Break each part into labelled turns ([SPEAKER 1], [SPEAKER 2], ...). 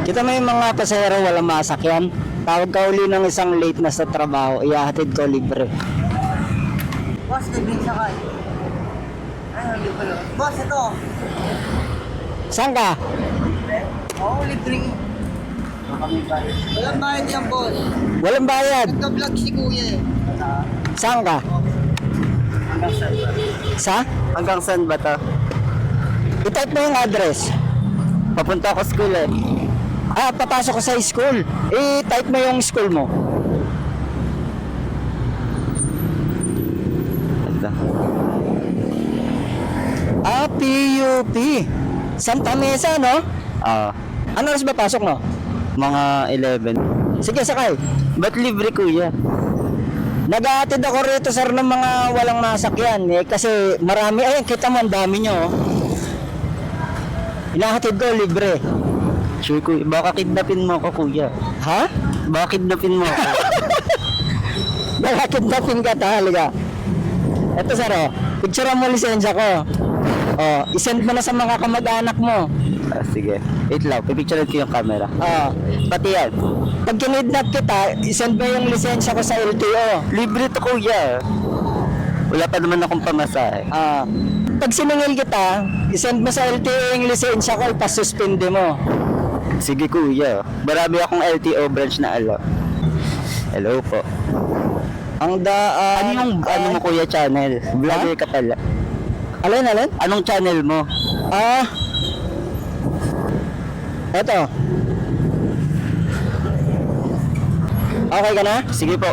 [SPEAKER 1] Kita mo yung mga pasahero walang masakyan. Tawag ka uli ng isang late na sa trabaho, ihahatid ko libre.
[SPEAKER 2] Boss, libre sakay. Ay, hindi pala. Boss, ito.
[SPEAKER 1] Saan ka?
[SPEAKER 2] Oo, libre. Walang bayad yan, boss.
[SPEAKER 1] Walang bayad.
[SPEAKER 2] Nagka-vlog si kuya eh.
[SPEAKER 1] Saan ka?
[SPEAKER 2] Hanggang saan ba?
[SPEAKER 1] Sa?
[SPEAKER 2] Hanggang saan ba to?
[SPEAKER 1] I-type mo yung address.
[SPEAKER 2] Papunta ako school eh.
[SPEAKER 1] Ah, papasok ko sa school. I-type mo yung school mo. Ah, PUP. Santa Mesa, no? Ano oras ba pasok, no?
[SPEAKER 2] Mga 11.
[SPEAKER 1] Sige, sakay.
[SPEAKER 2] Ba't libre kuya?
[SPEAKER 1] Nag-aatid ako rito, sir, ng mga walang masakyan. Eh, kasi marami. Ayun, kita mo, ang dami nyo. Oh. Inahatid ko, libre.
[SPEAKER 2] Sure kuya, baka kidnapin mo ako kuya.
[SPEAKER 1] Ha?
[SPEAKER 2] Baka kidnapin mo ako.
[SPEAKER 1] Baka kidnapin ka, talaga. Ito, sir, oh. Picture mo lisensya ko. Oh, isend mo na sa mga kamag-anak mo.
[SPEAKER 2] Sige. Wait lang, pipicturean ko yung camera. Pati yan.
[SPEAKER 1] Pag kinidnap kita, isend mo yung lisensya ko sa LTO.
[SPEAKER 2] Libre to kuya. Wala pa naman akong pamasahe.
[SPEAKER 1] Pag siningil kita, isend mo sa LTO yung lisensya ko, ipasuspinde mo.
[SPEAKER 2] Sige kuya. Marami akong LTO branch na alam. Hello po.
[SPEAKER 1] Ang daan...
[SPEAKER 2] Ano mo kuya channel? Vlogger ka pala.
[SPEAKER 1] Alin?
[SPEAKER 2] Anong channel mo?
[SPEAKER 1] Eto. Okay ka na?
[SPEAKER 2] Sige po.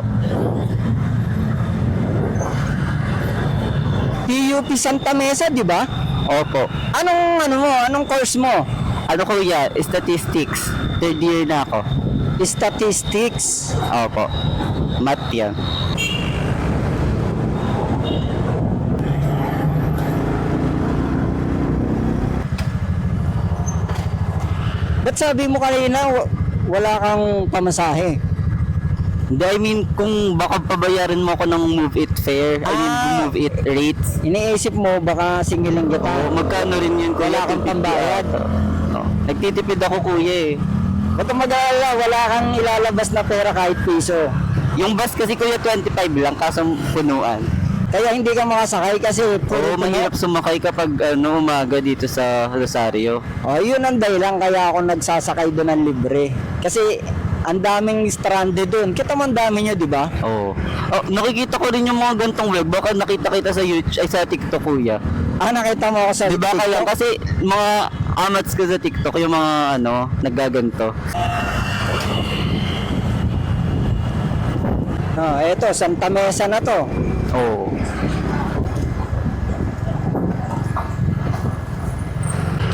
[SPEAKER 1] PUP Santa Mesa, di ba?
[SPEAKER 2] Opo.
[SPEAKER 1] Anong course mo?
[SPEAKER 2] Ano kuya? Statistics. Third year na ako.
[SPEAKER 1] Statistics.
[SPEAKER 2] Opo. Math yan.
[SPEAKER 1] Ba't sabi mo kanina wala kang pamasahe?
[SPEAKER 2] Hindi, I mean, kung baka pabayarin mo ako ng move it fare, I mean, move it rates.
[SPEAKER 1] Iniisip mo baka singiling kita.
[SPEAKER 2] Magkano rin yun kuya?
[SPEAKER 1] Wala kang pambayad.
[SPEAKER 2] Nagtitipid ako kuya eh.
[SPEAKER 1] Huwag kang mag-alala, wala kang ilalabas na pera kahit piso.
[SPEAKER 2] Yung bus kasi kuya 25 lang, kaso punuan.
[SPEAKER 1] Kaya hindi ka makasakay kasi
[SPEAKER 2] Oo, mahirap sumakay kapag umaga dito sa Rosario.
[SPEAKER 1] Yun ang dahilan kaya ako nagsasakay doon ng libre. Kasi ang daming stranded doon. Kita mo ang dami nyo, di ba?
[SPEAKER 2] Oo. Nakikita ko rin yung mga gantong vlog. Baka nakita kita sa YouTube, ay sa TikTok kuya.
[SPEAKER 1] Nakita mo ako sa
[SPEAKER 2] Di ba
[SPEAKER 1] TikTok?
[SPEAKER 2] kaya kasi mga amats ko sa TikTok yung mga naggaganto.
[SPEAKER 1] Eto, Santa Mesa na to.
[SPEAKER 2] Oo.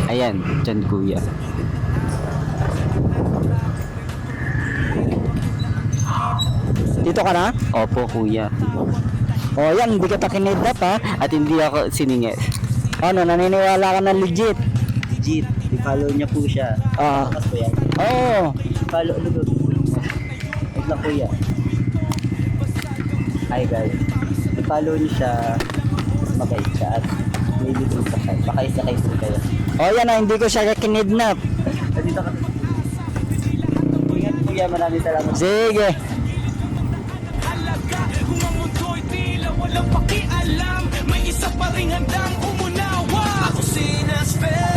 [SPEAKER 2] Ayan, dyan kuya.
[SPEAKER 1] Dito ka na?
[SPEAKER 2] Opo kuya.
[SPEAKER 1] Yan, hindi kita kinidnap ha.
[SPEAKER 2] At hindi ako siningit.
[SPEAKER 1] Naniniwala ka na legit.
[SPEAKER 2] Legit, i-follow niya po siya. Tapos po yan. I-follow ulit. Wait lang kuya. Hi guys. I-follow niyo siya. Mabait siya at may little sakay. Baka isakay po kayo.
[SPEAKER 1] Yan na, hindi ko siya kinidnap.
[SPEAKER 2] Dito ka. Ingat kuya, maraming salamat.
[SPEAKER 1] Sige.
[SPEAKER 3] Kung ang mundo'y tila walang pakialam, may isa pa ring handang umunawa. Ako si Nasper.